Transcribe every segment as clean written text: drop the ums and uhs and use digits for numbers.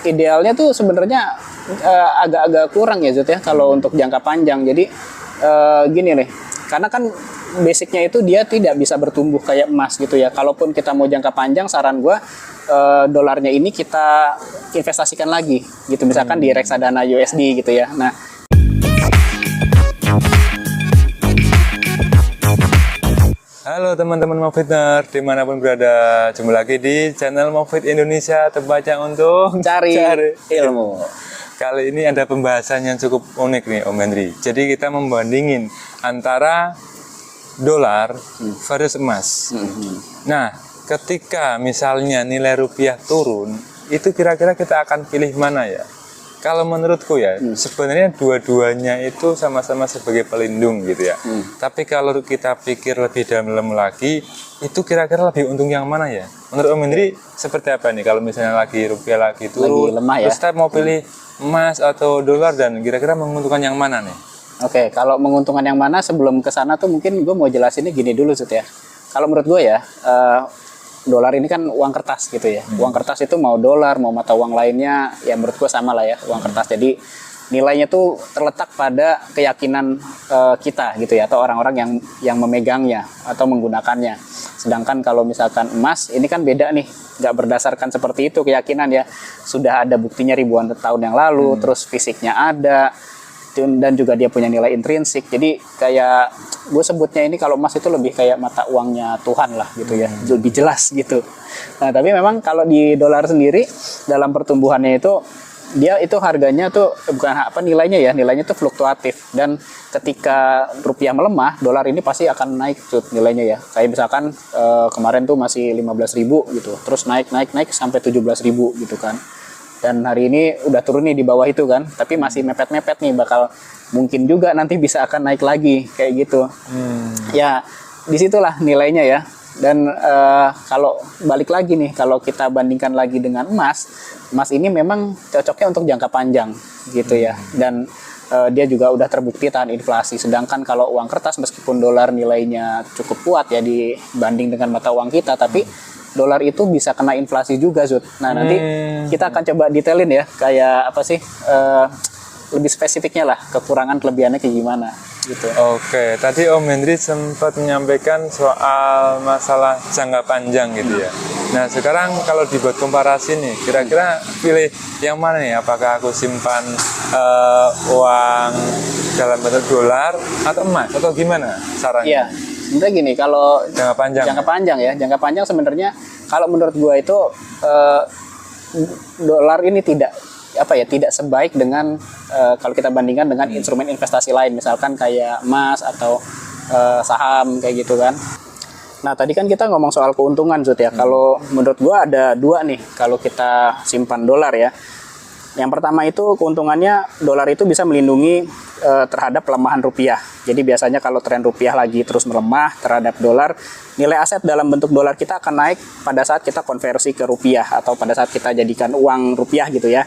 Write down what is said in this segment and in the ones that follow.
idealnya tuh sebenarnya agak-agak kurang ya Zut ya kalau untuk jangka panjang. Jadi gini nih, karena kan basicnya itu dia tidak bisa bertumbuh kayak emas gitu ya. Kalaupun kita mau jangka panjang, saran gue dolarnya ini kita investasikan lagi gitu, misalkan di reksadana USD gitu ya. Nah, halo teman-teman Mofitner, dimanapun berada, jumpa lagi di channel Mofit Indonesia, tempatnya untuk cari ilmu. Kali ini ada pembahasan yang cukup unik nih Om Henry. Jadi kita membandingin antara dolar versus emas. Nah, ketika misalnya nilai rupiah turun, itu kira-kira kita akan pilih mana ya? Kalau menurutku ya, sebenarnya dua-duanya itu sama-sama sebagai pelindung gitu ya. Tapi kalau kita pikir lebih dalam lagi, itu kira-kira lebih untung yang mana ya? Menurut Om Henry seperti apa nih kalau misalnya lagi rupiah lagi turun, lagi lemah ya? terus kita mau pilih emas atau dolar, dan kira-kira menguntungkan yang mana nih? Oke, kalau menguntungkan yang mana sebelum ke sana tuh mungkin gue mau jelasinnya gini dulu Zut ya. Kalau menurut gue ya, dolar ini kan uang kertas gitu ya. Uang kertas itu mau dolar, mau mata uang lainnya, ya menurut gue sama lah ya, uang kertas. Jadi nilainya tuh terletak pada keyakinan kita gitu ya, atau orang-orang yang memegangnya atau menggunakannya. Sedangkan kalau misalkan emas, ini kan beda nih, nggak berdasarkan seperti itu keyakinan ya. Sudah ada buktinya ribuan tahun yang lalu, terus fisiknya ada, dan juga dia punya nilai intrinsik. Jadi kayak gue sebutnya ini, kalau emas itu lebih kayak mata uangnya Tuhan lah gitu ya, lebih jelas gitu. Nah tapi memang kalau di dolar sendiri, dalam pertumbuhannya itu dia itu harganya tuh bukan apa nilainya ya, nilainya tuh fluktuatif, dan ketika rupiah melemah, dolar ini pasti akan naik tuh nilainya ya. Kayak misalkan kemarin tuh masih 15.000 gitu, terus naik sampai 17.000 gitu kan. Dan hari ini udah turun nih di bawah itu kan, tapi masih mepet-mepet nih, bakal mungkin juga nanti bisa akan naik lagi kayak gitu. Ya disitulah nilainya ya. Dan kalau balik lagi nih, kalau kita bandingkan lagi dengan emas ini memang cocoknya untuk jangka panjang gitu ya. Dan dia juga udah terbukti tahan inflasi. Sedangkan kalau uang kertas, meskipun dolar nilainya cukup kuat ya dibanding dengan mata uang kita, tapi dolar itu bisa kena inflasi juga Zut. Nah nanti kita akan coba detailin ya, kayak apa sih lebih spesifiknya lah, kekurangan kelebihannya kayak gimana gitu. Oke, tadi Om Henry sempat menyampaikan soal masalah jangka panjang gitu ya. Nah sekarang kalau dibuat komparasi nih, kira-kira pilih yang mana nih? Apakah aku simpan uang dalam bentuk dolar atau emas, atau gimana caranya? Iya, sebenarnya gini, kalau jangka panjang sebenarnya kalau menurut gua itu dolar ini tidak sebaik dengan kalau kita bandingkan dengan instrumen investasi lain, misalkan kayak emas atau saham kayak gitu kan. Nah tadi kan kita ngomong soal keuntungan Zut ya. Kalau menurut gua ada dua nih kalau kita simpan dolar ya. Yang pertama itu keuntungannya, dolar itu bisa melindungi terhadap pelemahan rupiah. Jadi biasanya kalau tren rupiah lagi terus melemah terhadap dolar, nilai aset dalam bentuk dolar kita akan naik pada saat kita konversi ke rupiah atau pada saat kita jadikan uang rupiah gitu ya.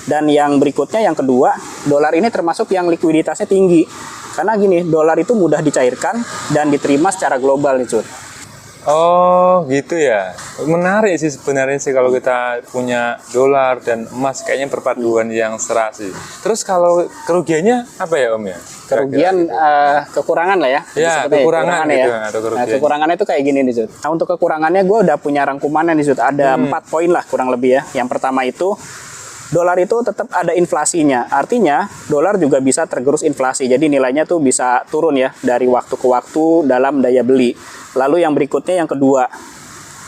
Dan yang berikutnya, yang kedua, dolar ini termasuk yang likuiditasnya tinggi. Karena gini, dolar itu mudah dicairkan dan diterima secara global nih Zut. Oh gitu ya, menarik sih sebenarnya sih kalau kita punya dolar dan emas, kayaknya perpaduan yang serasi. Terus kalau kerugiannya apa ya Om ya? Kerugian kekurangan lah ya. Ya kekurangan gitu ya. Nah, kekurangannya itu kayak gini nih Zut. Nah untuk kekurangannya gue udah punya rangkumannya nih Zut. Ada 4 poin lah kurang lebih ya. Yang pertama itu, dolar itu tetap ada inflasinya. Artinya dolar juga bisa tergerus inflasi. Jadi nilainya tuh bisa turun ya dari waktu ke waktu dalam daya beli. Lalu yang berikutnya, yang kedua,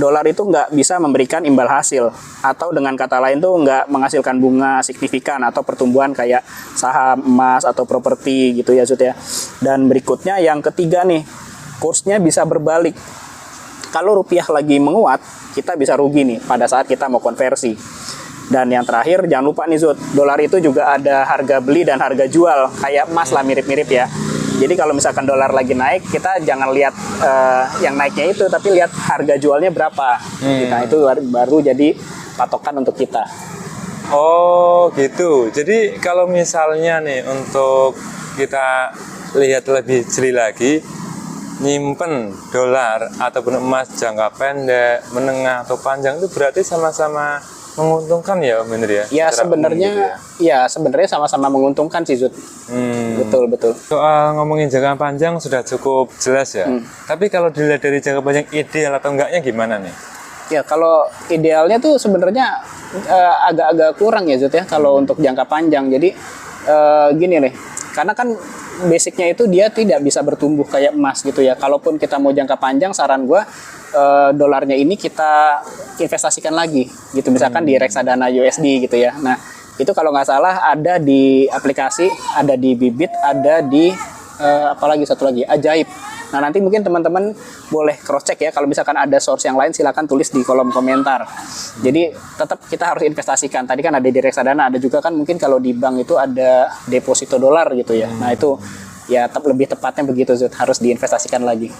dolar itu nggak bisa memberikan imbal hasil, atau dengan kata lain tuh nggak menghasilkan bunga signifikan atau pertumbuhan kayak saham, emas, atau properti gitu ya Zut ya. Dan berikutnya yang ketiga nih, kursnya bisa berbalik. Kalau rupiah lagi menguat, kita bisa rugi nih pada saat kita mau konversi. Dan yang terakhir, jangan lupa nih Zut, dolar itu juga ada harga beli dan harga jual, kayak emas lah, mirip-mirip ya. Jadi kalau misalkan dolar lagi naik, kita jangan lihat yang naiknya itu, tapi lihat harga jualnya berapa. Nah itu baru jadi patokan untuk kita. Oh gitu. Jadi kalau misalnya nih, untuk kita lihat lebih jeli lagi, nyimpen dolar ataupun emas jangka pendek, menengah atau panjang, itu berarti sama-sama menguntungkan ya Om Hendri ya? Ya Secara umum sebenarnya gitu ya? ya sebenarnya sama-sama menguntungkan sih Zud. Betul betul. Soal ngomongin jangka panjang sudah cukup jelas ya. Tapi kalau dilihat dari jangka panjang ideal atau enggaknya gimana nih? Ya kalau idealnya tuh sebenarnya agak-agak kurang ya Zud ya kalau untuk jangka panjang. Jadi gini nih, karena kan basicnya itu dia tidak bisa bertumbuh kayak emas gitu ya. Kalaupun kita mau jangka panjang, saran gue dolarnya ini kita investasikan lagi gitu, misalkan di reksadana USD gitu ya. Nah itu kalau nggak salah ada di aplikasi, ada di Bibit, ada di apalagi satu lagi Ajaib. Nah nanti mungkin teman-teman boleh cross check ya, kalau misalkan ada source yang lain silakan tulis di kolom komentar. Jadi tetap kita harus investasikan. Tadi kan ada di reksadana, ada juga kan mungkin kalau di bank itu ada deposito dolar gitu ya. Nah itu ya lebih tepatnya begitu Zud, harus diinvestasikan lagi.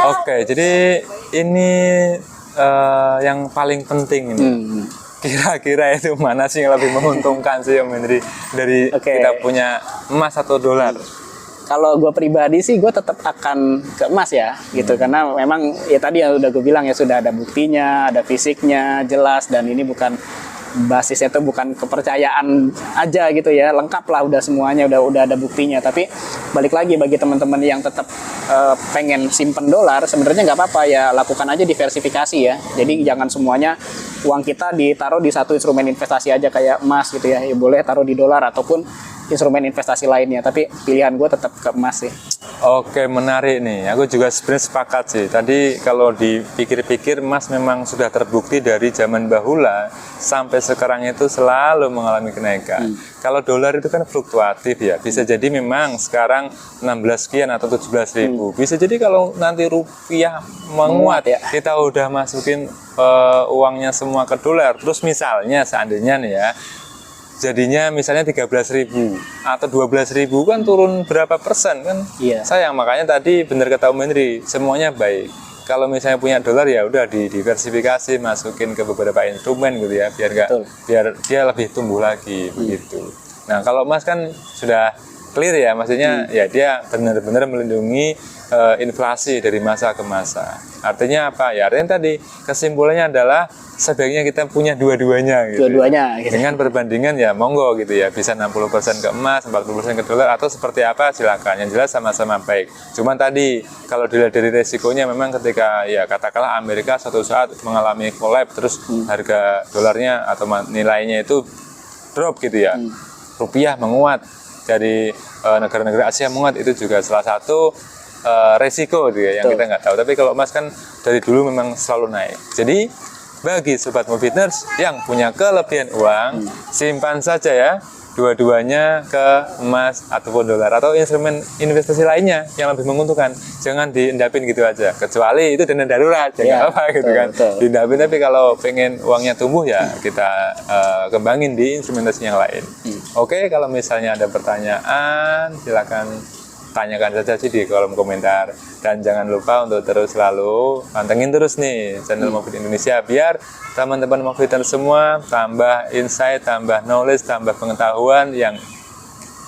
Oke, jadi ini yang paling penting ini. Kira-kira itu mana sih yang lebih menguntungkan sih Om Hendri dari kita punya emas atau dolar? Kalau gue pribadi sih gue tetap akan ke emas ya gitu, karena memang ya tadi yang udah gue bilang ya sudah ada buktinya, ada fisiknya jelas, dan ini bukan basisnya itu bukan kepercayaan aja gitu ya, lengkap lah udah semuanya, udah ada buktinya. Tapi balik lagi bagi teman-teman yang tetap pengen simpen dolar, sebenarnya nggak apa-apa ya, lakukan aja diversifikasi ya. Jadi jangan semuanya uang kita ditaruh di satu instrumen investasi aja kayak emas gitu ya, boleh taruh di dolar ataupun instrumen investasi lainnya, tapi pilihan gue tetap ke emas sih. Oke, menarik nih. Aku juga sebenarnya sepakat sih. Tadi kalau dipikir-pikir, emas memang sudah terbukti dari zaman bahula sampai sekarang itu selalu mengalami kenaikan. Kalau dolar itu kan fluktuatif ya. Bisa jadi memang sekarang 16 sekian atau 17 ribu. Bisa jadi kalau nanti rupiah menguat ya, kita udah masukin uangnya semua ke dolar. Terus misalnya seandainya nih ya, jadinya misalnya 13.000 atau 12.000 kan turun berapa persen kan? Iya. Sayang, makanya tadi benar kata Om Hendri, semuanya baik. Kalau misalnya punya dolar ya udah didiversifikasi, masukin ke beberapa instrumen gitu ya, biar dia lebih tumbuh lagi begitu. Nah kalau emas kan sudah clear ya, maksudnya ya dia benar-benar melindungi inflasi dari masa ke masa. Artinya apa ya? Artinya tadi kesimpulannya adalah sebaiknya kita punya dua-duanya gitu. Dua-duanya gitu. Dengan perbandingan ya monggo gitu ya, bisa 60% ke emas, 40% ke dolar atau seperti apa silakan. Yang jelas sama-sama baik. Cuman tadi kalau dilihat dari resikonya memang ketika ya katakanlah Amerika suatu saat mengalami collapse, terus harga dolarnya atau nilainya itu drop gitu ya. Rupiah menguat, dari negara-negara Asia menguat, itu juga salah satu resiko gitu ya, yang kita nggak tahu. Tapi kalau emas kan dari dulu memang selalu naik. Jadi bagi Sobat Moviters yang punya kelebihan uang, simpan saja ya dua-duanya ke emas ataupun dolar atau instrumen investasi lainnya yang lebih menguntungkan. Jangan diendapin gitu aja, kecuali itu dana darurat ya apa gitu kan. Diendapin, tapi kalau pengen uangnya tumbuh ya kita kembangin di instrumentasi yang lain. Oke, kalau misalnya ada pertanyaan silakan tanyakan saja sih di kolom komentar, dan jangan lupa untuk terus selalu pantengin terus nih channel Movit Indonesia biar teman-teman Moviters semua tambah insight, tambah knowledge, tambah pengetahuan yang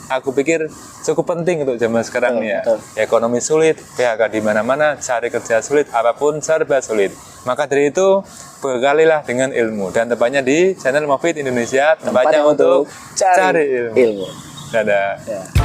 aku pikir cukup penting untuk zaman sekarang nih ya. Ekonomi sulit, PHK di mana-mana, cari kerja sulit, apapun serba sulit. Maka dari itu bekalilah dengan ilmu, dan tepatnya di channel Movit Indonesia, tempatnya untuk cari ilmu. Dadah.